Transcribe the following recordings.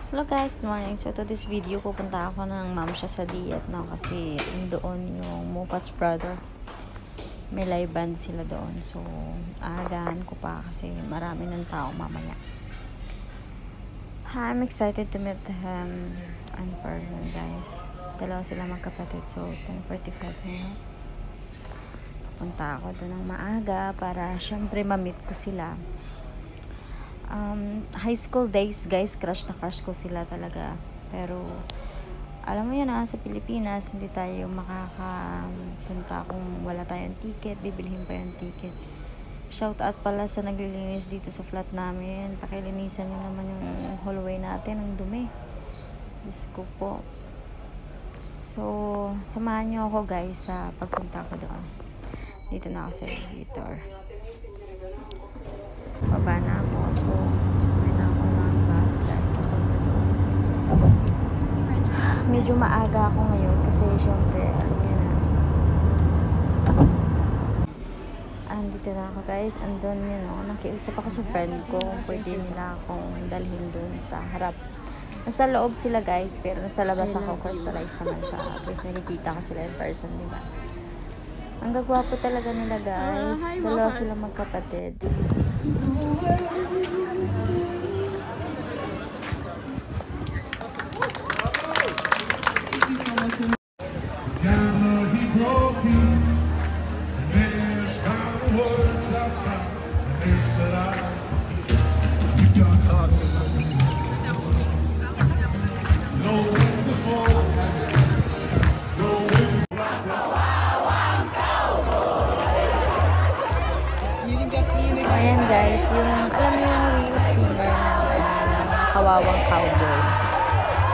Hello guys, good morning. So to this video, pupunta ako ng ma'am siya sa diet, no? Kasi doon yung Moffat's brother. May live band sila doon. So, aagahan ko pa kasi marami ng tao mamaya. I'm excited to meet him in person, guys. Dalawa sila magkapatid. So, 10:45 na. Pupunta ako doon ng maaga para syempre ma-meet ko sila. High school days, guys, crush na crush ko sila talaga. Pero alam mo yun, sa Pilipinas hindi tayo makakapunta kung wala tayong ticket, bibilhin pa yung ticket. Shout out pala sa naglilinis dito sa flat namin. Pakilinisan nyo naman yung hallway natin, ang dumi. Diyos ko po. So samahan nyo ako, guys, sa pagpunta ko doon. Dito na ako sa elevator. Baba na ako. So, sumakay na ako ng bus dahil papunta doon. Medyo maaga ako ngayon kasi syempre, alam nyo na. Andito na ako, guys. Andun yun, no? Nakiusap ako sa friend ko kung pwede nila akong dalhin doon sa harap. Nasa loob sila, guys, pero nasa labas ako. Crystallized naman siya. At least nakikita ko sila in person, diba? Ang gagwapo talaga nila, guys. Dalawa sila magkapatid. So, ayan, guys, yung, alam niyo yung real singer na Kawawang Cowboy.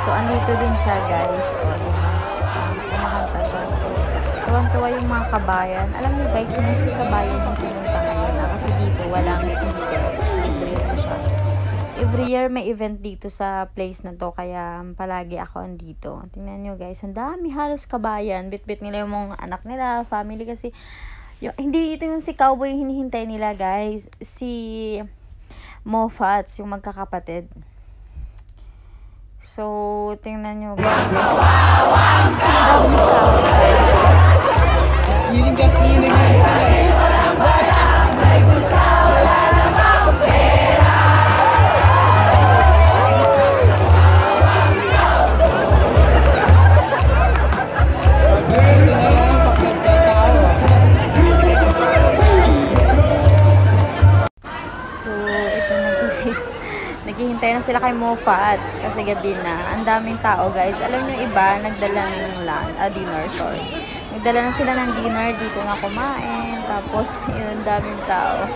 So, andito din siya, guys. O, diba? Kumakanta siya. So, tuwan-tuwa yung mga kabayan. Alam niyo, guys, mostly kabayan yung pumunta ngayon na kasi dito walang ticket. Libre na siya. Every year may event dito sa place na to, kaya palagi ako andito. Tingnan niyo, guys, ang dami halos kabayan. Bit-bit nila yung mga anak nila, family, kasi hindi ito yung si Cowboy yung hinihintay nila, guys. Si Moffat's, yung magkakapatid. So, tingnan nyo, guys. Dami tao. Naghihintay na sila kay Moffat's kasi gabi na. Ang daming tao, guys. Alam nyo, iba, nagdala na ng dinner, sorry. Nagdala na sila ng dinner, dito na kumain. Tapos, yun, ang daming tao.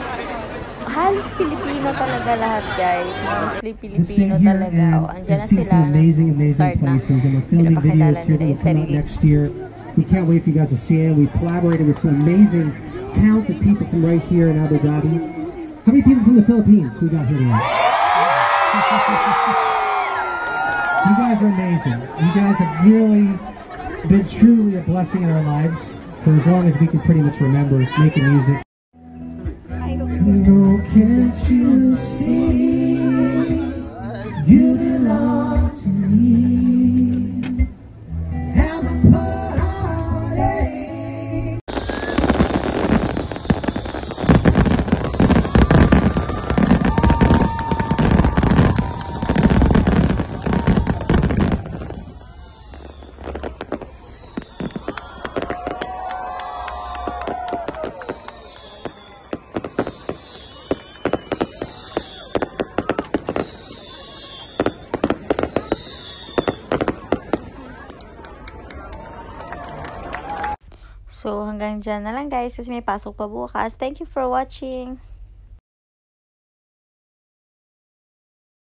Halos Pilipino talaga lahat, guys. Mostly Pilipino talaga. O, andyan na sila. Start na. Pinapakilala nila yung sarili. We can't wait for you guys to see it. We collaborated with some amazing, talented people from right here in Abu Dhabi. How many people from the Philippines we got here tonight? You guys are amazing. You guys have really been truly a blessing in our lives for as long as we can pretty much remember making music. No, can't you see you belong to me? Have a party. So, hanggang dyan na lang, guys, kasi may pasok pa bukas. Thank you for watching.